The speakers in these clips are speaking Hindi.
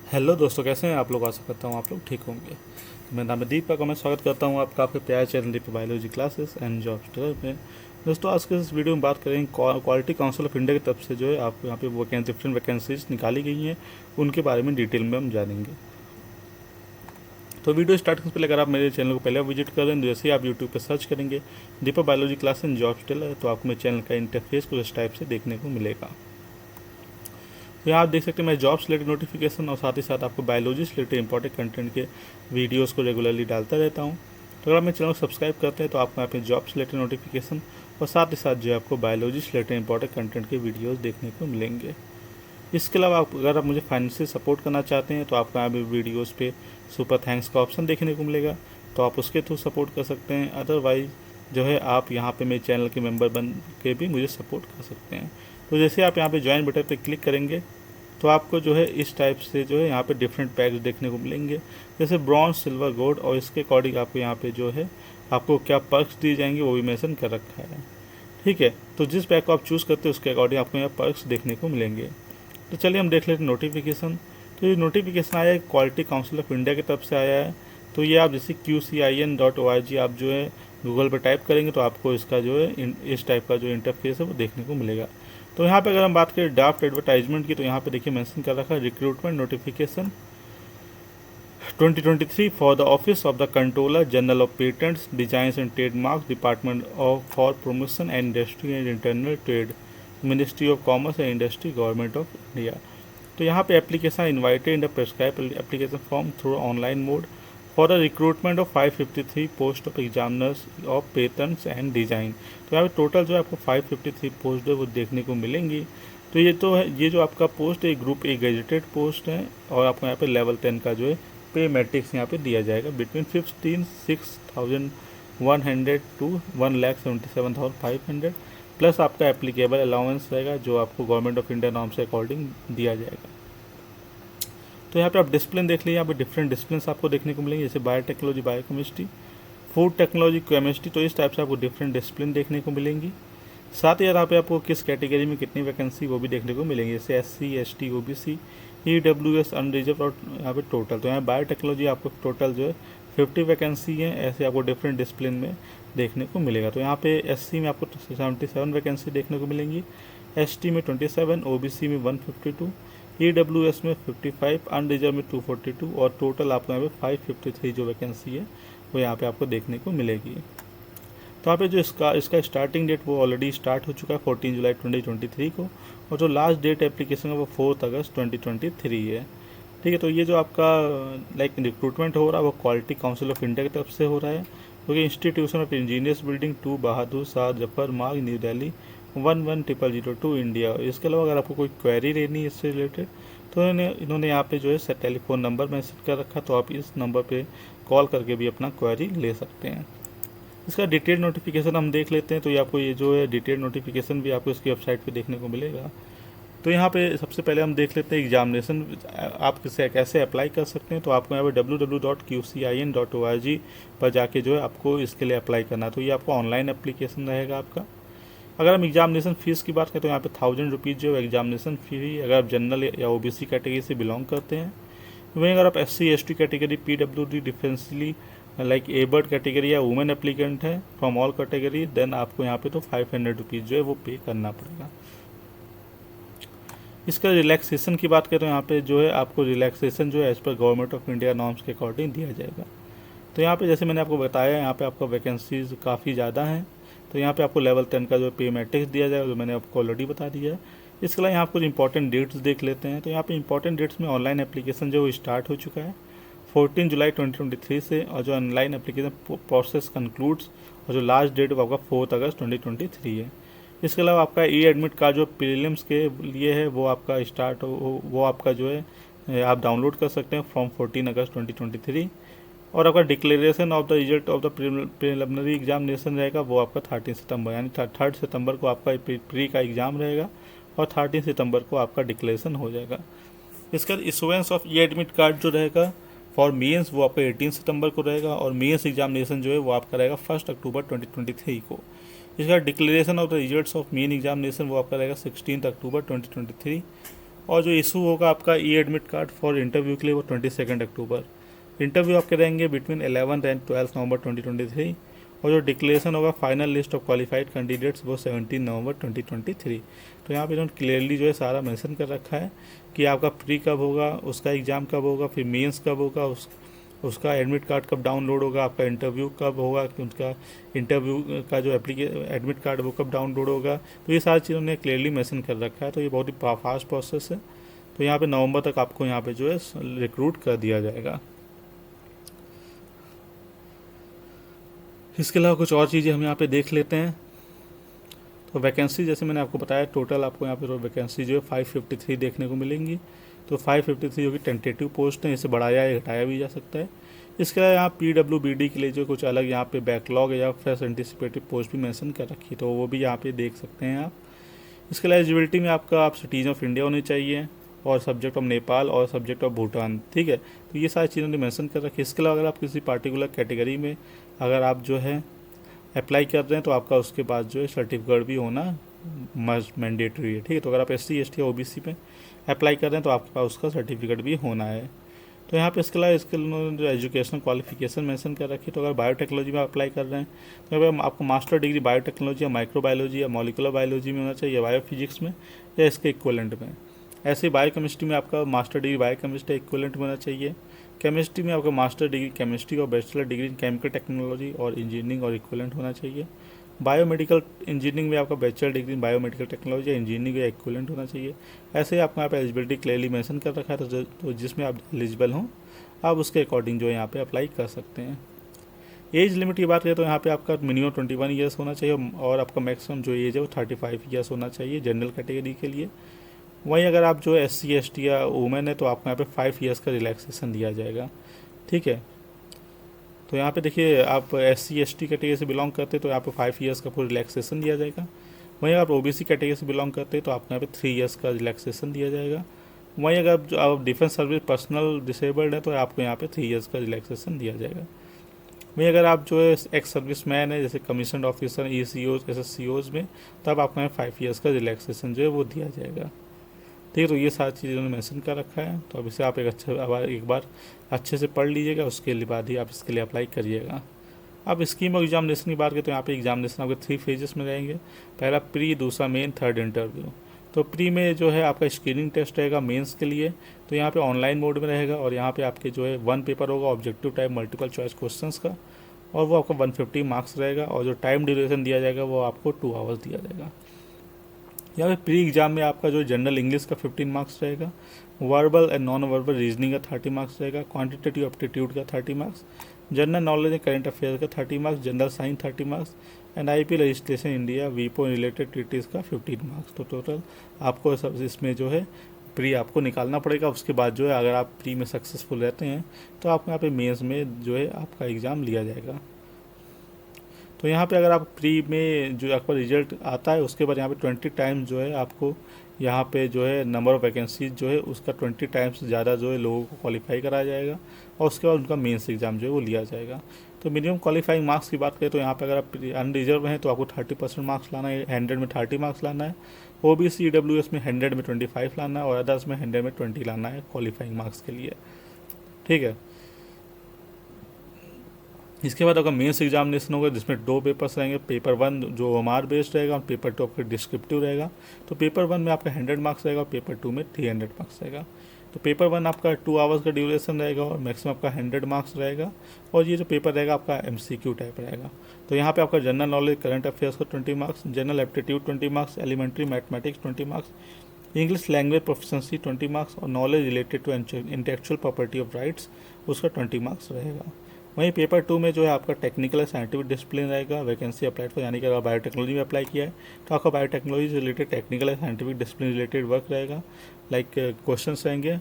हेलो दोस्तों, कैसे हैं आप लोग। आशा करता हूँ आप लोग ठीक होंगे। मेरा नाम है दीपक और मैं स्वागत करता हूँ आपका आपके प्यारे channel Deepak biology classes and jobs trailer में। दोस्तों, आज के इस वीडियो में बात करेंगे क्वालिटी काउंसिल ऑफ इंडिया की तरफ से जो है आपको यहाँ पे डिफरेंट वैकेंसीज निकाली गई हैं, उनके बारे में डिटेल में हम जानेंगे। तो वीडियो स्टार्ट करने से पहले अगर आप मेरे चैनल को पहले विजिट कर रहे हैं, जैसे ही आप यूट्यूब पर सर्च करेंगे Deepak biology class and jobs trailer, तो आपको मेरे चैनल का इंटरफेस कुछ इस टाइप से देखने को मिलेगा। तो यहाँ आप देख सकते हैं मैं जॉब रिलेटेड नोटिफिकेशन और साथ ही साथ आपको बायोलॉजी से रिलेटेड इंपॉर्टेंट कंटेंट के वीडियोस को रेगुलरली डालता रहता हूँ। तो अगर आप मेरे चैनल को सब्सक्राइब करते हैं तो आपको यहाँ पे जॉब से रिलेटेड नोटिफिकेशन और साथ ही साथ जो है आपको बायोलॉजी से रिलेटेड इंपॉर्टेंट कंटेंट के वीडियोज़ देखने को मिलेंगे। इसके अलावा अगर आप मुझे फाइनेंशियल सपोर्ट करना चाहते हैं तो आपको यहाँ पे वीडियोज़ पे सुपर थैंक्स का ऑप्शन देखने को मिलेगा, तो आप उसके थ्रू सपोर्ट कर सकते हैं। अदरवाइज जो है आप यहाँ पे मेरे चैनल के मेंबर बन के भी मुझे सपोर्ट कर सकते हैं। तो जैसे आप यहाँ पे ज्वाइन बटन पे क्लिक करेंगे तो आपको जो है इस टाइप से जो है यहाँ पे डिफरेंट पैक्स देखने को मिलेंगे, जैसे ब्रॉन्ज, सिल्वर, गोल्ड, और इसके अकॉर्डिंग आपको यहाँ पे जो है आपको क्या पर्क्स दिए जाएंगे वो भी मेंशन कर रखा है। ठीक है, तो जिस पैक को आप चूज़ करते हैं उसके अकॉर्डिंग आपको यहाँ पर्क्स देखने को मिलेंगे। तो चलिए हम देख लेते हैं नोटिफिकेशन। तो ये नोटिफिकेशन आया है क्वालिटी काउंसिल ऑफ इंडिया की तरफ से आया है। तो ये आप जैसे QCIN.org आप जो है गूगल पर टाइप करेंगे तो आपको इसका जो है इस टाइप का जो इंटरफेस है वो देखने को मिलेगा। तो यहाँ पे अगर हम बात करें ड्राफ्ट एडवर्टाइजमेंट की, तो यहाँ पे देखिए मेंशन कर रखा है recruitment notification 2023 for the office of the controller general of patents, designs and trademarks, department of for promotion and industry and internal trade, ministry of commerce and industry, government of India. तो यहाँ पे application invited in the prescribe application form through online mode for the recruitment of 553 post of examiners of patents and design. तो यहाँ पे टोटल जो है आपको 553 पोस्ट है वो देखने को मिलेंगी। तो ये तो है, ये जो आपका पोस्ट है ग्रुप ए गेजेटेड पोस्ट है, और आपको यहाँ पे लेवल 10 का जो है पे मैट्रिक्स यहाँ पे दिया जाएगा बिटवीन 15,6,100 टू 1,77,500, प्लस आपका एप्लीकेबल अलाउंस रहेगा जो आपको गवर्नमेंट ऑफ इंडिया नॉर्म से अकॉर्डिंग दिया जाएगा। तो यहाँ पे आप डिसिप्लिन देख लीजिए, यहाँ पे डिफरेंट डिसिप्लिन आपको देखने को मिलेंगे, जैसे biotechnology, biochemistry, food technology, chemistry. तो इस टाइप से आपको डिफरेंट डिसिप्लिन देखने को मिलेंगी। साथ ही यहाँ पे आपको किस कैटेगरी में कितनी वैकेंसी वो भी देखने को मिलेंगी, जैसे SC, ST, OBC, EWS, unreserved और यहाँ पे टोटल। तो यहाँ बायोटेक्नोलॉजी आपको टोटल जो है 50 वैकेंसी है, ऐसे आपको डिफरेंट डिसिप्लिन में देखने को मिलेगा। तो यहाँ पे SC में आपको 77 वैकेंसी देखने को मिलेंगी, ST में 27, OBC में 152, EWS में 55, अनरिजर्व में 242 और टोटल आपको यहाँ पे 553 जो वैकेंसी है वो यहाँ पे आपको देखने को मिलेगी। तो यहाँ पे जो इसका स्टार्टिंग डेट वो ऑलरेडी स्टार्ट हो चुका है 14 जुलाई 2023 को, और जो लास्ट डेट एप्लीकेशन है वो 4 अगस्त 2023 है। ठीक है, तो ये जो आपका रिक्रूटमेंट हो रहा है वो क्वालिटी काउंसिल ऑफ इंडिया की तरफ से हो रहा है, क्योंकि institution of engineers building 2, Bahadur Shah Zafar मार्ग, न्यू दिल्ली 110002 इंडिया। इसके अलावा अगर आपको कोई क्वेरी लेनी है इससे रिलेटेड तो इन्होंने यहाँ पे जो है टेलीफोन नंबर मैसेज कर रखा, तो आप इस नंबर पे कॉल करके भी अपना क्वेरी ले सकते हैं। इसका डिटेल नोटिफिकेशन हम देख लेते हैं। तो ये आपको ये जो है डिटेल नोटिफिकेशन भी आपको इसकी वेबसाइट पे देखने को मिलेगा। तो यहाँ पे सबसे पहले हम देख लेते हैं एग्जामिनेशन आप कैसे अप्लाई कर सकते हैं। तो आपको यहाँ पे www.qcin.org पर जाके जो है आपको इसके लिए अप्लाई करना है। तो ये आपको ऑनलाइन एप्लीकेशन रहेगा आपका। अगर हम एग्जामिनेशन फ़ीस की बात करें तो यहाँ पे 1000 रुपीज़ जो है एग्जामिनेशन फ़ी, अगर आप जनरल या OBC कैटेगरी से बिलोंग करते हैं। वहीं अगर आप SC, ST कैटेगरी, PWD, डिफेंसली एबर्ड कैटेगरी या वुमेन एप्लीकेंट है फ्रॉम ऑल कैटेगरी, देन आपको यहाँ पे तो 500 रुपीज़ जो है वो पे करना पड़ेगा। इसका रिलैक्सेशन की बात करें तो यहाँ पे जो है आपको रिलैक्सेशन जो है as per government of India norms के अकॉर्डिंग दिया जाएगा। तो यहाँ पे जैसे मैंने आपको बताया यहाँ पे आपका वैकेंसीज काफ़ी ज़्यादा हैं। तो यहाँ पे आपको लेवल 10 का जो पे मैट्रिक्स दिया जाएगा, जो मैंने आपको ऑलरेडी बता दिया है। इसके अलावा यहाँ कुछ इंपॉर्टेंट डेट्स देख लेते हैं। तो यहाँ पे इंपॉर्टेंट डेट्स में ऑनलाइन एप्लीकेशन जो स्टार्ट हो चुका है 14 जुलाई 2023 से, और जो ऑनलाइन एप्लीकेशन प्रोसेस कंक्लूड्स, और जो लास्ट डेट वो आपका 4 अगस्त 2023 है। इसके अलावा आपका एडमिट कार्ड जो प्रीलिम्स के लिए है वो आपका स्टार्ट हो वो आपका जो है आप डाउनलोड कर सकते हैं फ्रॉम 14 अगस्त 2023, और आपका declaration of the result of the preliminary examination रहेगा वो आपका 13 सितंबर, यानी 3 सितंबर को आपका प्री का एग्ज़ाम रहेगा और 13 सितंबर को आपका डिक्लेरेशन हो जाएगा। इसका issuance of E admit card जो रहेगा फॉर मेंस वो आपका 18 सितंबर को रहेगा, और मेंस एग्जामिनेशन जो है वो आपका रहेगा 1 अक्टूबर 2023 को। इसका declaration of the results of main examination वो आपका रहेगा 16 अक्टूबर 2023, और जो इशू होगा आपका ई एडमिट कार्ड फॉर इंटरव्यू के लिए वो 22 अक्टूबर। इंटरव्यू आपके रहेंगे बिटवीन 11 एंड 12 नवंबर 2023। और जो डिक्लेरेशन होगा final list of qualified candidates वो 17 नवंबर 2023। तो यहाँ पे इन्होंने क्लियरली जो है सारा मेंशन कर रखा है कि आपका प्री कब होगा, उसका एग्ज़ाम कब होगा, फिर मेंस कब होगा, उसका एडमिट कार्ड कब डाउनलोड होगा, आपका इंटरव्यू कब होगा, कि उसका इंटरव्यू का जो एडमिट कार्ड वो कब डाउनलोड होगा। तो ये सारी चीज़ों ने क्लियरली मेंशन कर रखा है। तो ये बहुत ही फास्ट प्रोसेस है। तो यहाँ पे नवंबर तक आपको यहाँ पे जो है रिक्रूट कर दिया जाएगा। इसके अलावा कुछ और चीज़ें हम यहाँ पे देख लेते हैं। तो वैकेंसी जैसे मैंने आपको बताया, टोटल आपको यहाँ पे वैकेंसी जो है 553 देखने को मिलेंगी। तो 553 जो कि टेंटेटिव पोस्ट है, इसे बढ़ाया या घटाया भी जा सकता है। इसके अलावा यहाँ PWBD के लिए जो कुछ अलग यहाँ पे बैकलॉग या फ्रेश एंटिसिपेटिव पोस्ट भी मेंशन कर रखी है, तो वो भी यहाँ पे देख सकते हैं आप। इसके अलावा एलिजिबिलिटी में आपका आप सिटीजन ऑफ इंडिया होनी चाहिए और सब्जेक्ट ऑफ नेपाल और सब्जेक्ट ऑफ भूटान, ठीक है। तो ये सारी चीज़ों ने मेंशन कर रखी है। इसके अलावा अगर आप किसी पार्टिकुलर कैटेगरी में अगर आप जो है अप्लाई कर रहे हैं तो आपका उसके बाद जो है सर्टिफिकेट भी होना मस्ट मैंडेटरी है, ठीक है। तो अगर आप SC ST या OBC पे अप्लाई कर रहे हैं तो आपके पास उसका सर्टिफिकेट भी होना है। तो यहाँ पे इसके अलावा जो एजुकेशनल क्वालिफिकेशन मेंशन कर रखी है, तो अगर बायोटेक्नोलॉजी में अप्लाई कर रहे हैं तो अगर आपको मास्टर डिग्री बायोटेक्नोलॉजी या माइक्रोबायोलॉजी या मॉलिकुलर बायोलॉजी में होना चाहिए, बायोफिजिक्स में या इसके इक्वलेंट में। ऐसे ही बायोकेमिस्ट्री में आपका मास्टर डिग्री बायोकेमिस्ट्री इक्वलेंट में होना चाहिए। केमिस्ट्री में आपका मास्टर डिग्री केमिस्ट्री और बैचलर डिग्री केमिकल टेक्नोलॉजी और इंजीनियरिंग और इक्वलेंट होना चाहिए। बायोमेडिकल इंजीनियरिंग में आपका बैचलर डिग्री बायोमेडिकल टेक्नोलॉजी या इंजीनियरिंग या इक्वलेंट होना चाहिए। ऐसे ही आपको यहाँ पे एलिजिबिलिटी क्लियरली मेंशन कर रखा है, तो जिसमें आप एलिजिबल हों आप उसके अकॉर्डिंग जो है यहाँ पे अप्लाई कर सकते हैं। एज लिमिट की बात करें तो यहाँ पे आपका मिनिमम 21 ईयर्स होना चाहिए और आपका मैक्सिमम जो एज है वो 35 ईयर्स होना चाहिए जनरल कैटेगरी के लिए। वहीं अगर आप जो SC ST या वुमेन है तो आपको यहाँ पे 5 ईयर्स का रिलैक्सेशन दिया जाएगा, ठीक है। तो यहाँ पे देखिए आप SC ST कैटेगरी से बिलोंग करते तो यहाँ पे 5 ईयर्स का पूरा रिलैक्सेशन दिया जाएगा। वहीं अगर आप OBC कैटेगरी से बिलोंग करते तो आपको यहाँ पे 3 ईयर्स का रिलैक्सेशन दिया जाएगा। वहीं अगर जो आप डिफेंस सर्विस पर्सनल डिसेबल्ड है तो आपको यहाँ पे 3 ईयर्स का रिलैक्सेशन दिया जाएगा। वहीं अगर आप जो है एक्स सर्विस मैन है जैसे कमीशन ऑफिसर ECOs SSCOs में, तब आपको यहाँ 5 ईयर्स का रिलैक्सेशन जो है वो दिया जाएगा, ठीक है। तो ये सारी चीज़ें उन्होंने मेंशन कर रखा है। तो अब इसे आप एक बार अच्छे से पढ़ लीजिएगा, उसके बाद ही आप इसके लिए अप्लाई करिएगा। अब स्कीम ऑफ एग्जामिनेशन की बात करें तो यहाँ पे एग्जामिनेशन आपके 3 फेजेस में रहेंगे। पहला प्री, दूसरा मेन, थर्ड इंटरव्यू। तो प्री में जो है आपका स्क्रीनिंग टेस्ट रहेगा मेंस के लिए, तो यहाँ पे ऑनलाइन मोड में रहेगा और यहाँ पे आपके जो है 1 पेपर होगा objective type multiple choice questions का, और वो आपका 150 मार्क्स रहेगा और जो टाइम ड्यूरेशन दिया जाएगा वो आपको 2 आवर्स दिया जाएगा। यहाँ पे प्री एग्जाम में आपका जो जनरल इंग्लिश का 15 मार्क्स रहेगा, verbal and non verbal reasoning का 30 मार्क्स रहेगा, क्वांटिटेटिव एप्टीट्यूड का 30 marks, general knowledge and current affair का 30 marks, general science 30 marks and IPL registration India वीपो रिलेटेड ट्रीटीज का 15 मार्क्स। तो टोटल आपको सब इसमें जो है प्री आपको निकालना पड़ेगा। उसके बाद जो है अगर आप प्री में सक्सेसफुल रहते हैं तो आपको यहाँ पे मेंस में जो है आपका एग्ज़ाम लिया जाएगा। तो यहाँ पे अगर आप प्री में जो आपका रिजल्ट आता है उसके बाद यहाँ पे 20 टाइम्स जो है आपको यहाँ पे जो है नंबर ऑफ़ वैकेंसीज जो है उसका 20 टाइम्स ज़्यादा जो है लोगों को क्वालिफाई कराया जाएगा और उसके बाद उनका मेंस एग्ज़ाम जो है वो लिया जाएगा। तो मिनिमम क्वालिफाइंग मार्क्स की बात करें तो यहाँ पे अगर आप अनरिजर्व हैं तो आपको 30% मार्क्स लाना है, 100 में 30 मार्क्स लाना है, OBC EWS में 100 में 25 लाना है और अदर्स में 100 में 20 लाना है क्वालिफाइंग मार्क्स के लिए, ठीक है। इसके बाद आपका मेंस एग्जामिनेशन होगा जिसमें 2 पेपर्स रहेंगे। पेपर 1 जो OMR बेस्ड रहेगा और पेपर 2 आपका डिस्क्रिप्टिव रहेगा। तो पेपर 1 में आपका 100 मार्क्स रहेगा और पेपर 2 में 300 मार्क्स रहेगा। तो पेपर 1 आपका 2 आवर्स का ड्यूरेशन रहेगा और मैक्सिमम आपका 100 मार्क्स रहेगा और ये जो पेपर रहेगा आपका MCQ टाइप रहेगा। तो यहाँ पे आपका जनरल नॉलेज करंट अफेयर्स का 20 marks, general aptitude 20 marks, elementary mathematics 20 marks, English language proficiency 20 marks और knowledge related to intellectual property of rights उसका 20 मार्क्स रहेगा। वहीं पेपर 2 में जो है आपका टेक्निकल साइंटिफिक डिसिप्लिन रहेगा। वैकेंसी अप्लाइड फॉर यानी कि अगर बायोटेक्नोलॉजी में अप्लाई किया है तो आपका बायोटेक्नोलॉजी से related technical scientific discipline related work रहेगा, लाइक क्वेश्चंस रहेंगे।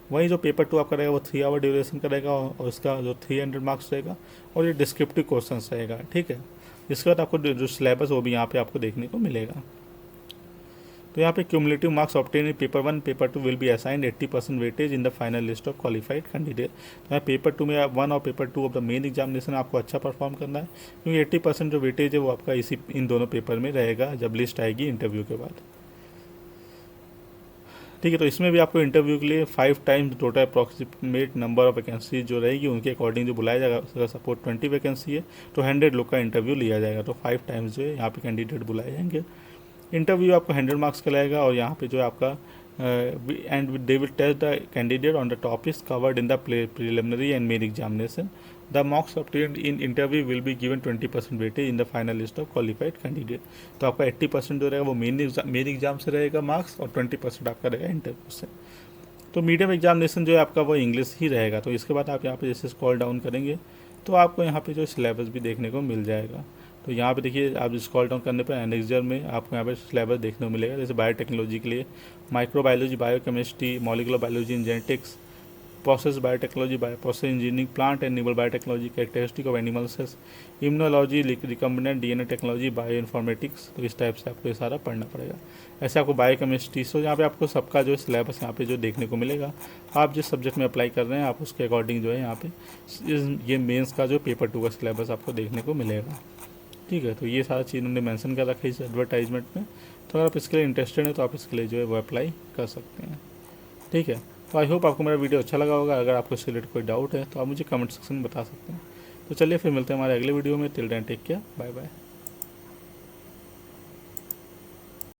वहीं जो पेपर 2 आपका रहेगा वो 3 आवर ड्यूरेशन का रहेगा और इसका जो 300 मार्क्स रहेगा और ये डिस्क्रिप्टिव क्वेश्चन रहेगा, ठीक है। इसके बाद आपको जो सिलेबस वो भी यहाँ पे आपको देखने को मिलेगा। तो यहाँ पे cumulative marks obtain in paper 1 paper 2 will be assigned 80% weightage in the final list of qualified candidate. तो यहाँ पेपर 2 में 1 और paper 2 of the main examination आपको अच्छा परफॉर्म करना है क्योंकि 80% जो वेटेज है वो आपका इन दोनों पेपर में रहेगा जब लिस्ट आएगी इंटरव्यू के बाद, ठीक है। तो इसमें भी आपको इंटरव्यू के लिए 5 times total approximate number of vacancy जो रहेगी उनके अकॉर्डिंग जो बुलाया जाएगा। अगर सपोज 20 वैकेंसी है तो 100 लोग का इंटरव्यू लिया जाएगा, तो 5 टाइम्स जो है यहाँ पे कैंडिडेट बुलाए जाएंगे। इंटरव्यू आपको 100 मार्क्स का लगेगा और यहाँ पे जो है आपका and they will test the candidate on the topics covered in the preliminary and main examination. The marks obtained in interview will be given 20% weightage in the final list of qualified candidate. तो आपका 80% जो रहेगा वो मेन एग्जाम से रहेगा मार्क्स, और 20% आपका रहेगा इंटरव्यू से। तो मीडियम एग्जामिनेशन जो है आपका वो इंग्लिश ही रहेगा। तो इसके बाद आप यहाँ पे जैसे स्क्रॉल डाउन करेंगे तो आपको यहाँ पे जो सिलेबस भी देखने को मिल जाएगा। तो यहाँ पे देखिए आप स्क्रॉल डाउन करने पर एनेक्सर में आपको यहाँ पे सिलेबस देखने को मिलेगा। जैसे बायोटेक्नोलॉजी के लिए microbiology, biochemistry, molecular biology and genetics, process biotechnology, process engineering, plant and animal biotechnology, characteristic of animal cells, immunology, recombinant DNA technology, bio informatics. तो इस टाइप से आपको ये सारा पढ़ना पड़ेगा। ऐसे आपको बायोकेमिस्ट्री, सो यहाँ पे आपको सबका जो सिलेबस यहाँ पे जो देखने को मिलेगा, आप जिस सब्जेक्ट में अप्लाई कर रहे हैं आप उसके अकॉर्डिंग जो है यहाँ पे ये मेंस का जो पेपर 2 का सिलेबस आपको देखने को मिलेगा। ठीक है। तो ये सारा चीज़ उन्होंने मेंशन कर रखा है इस एडवर्टाइजमेंट में। तो अगर आप इसके लिए इंटरेस्टेड हैं तो आप इसके लिए जो है वो अप्लाई कर सकते हैं। ठीक है। तो आई होप आपको मेरा वीडियो अच्छा लगा होगा। अगर आपको इससे रिलेटेड कोई डाउट है तो आप मुझे कमेंट सेक्शन में बता सकते हैं। तो चलिए फिर मिलते हैं हमारे अगले वीडियो में। Till then take care, bye bye.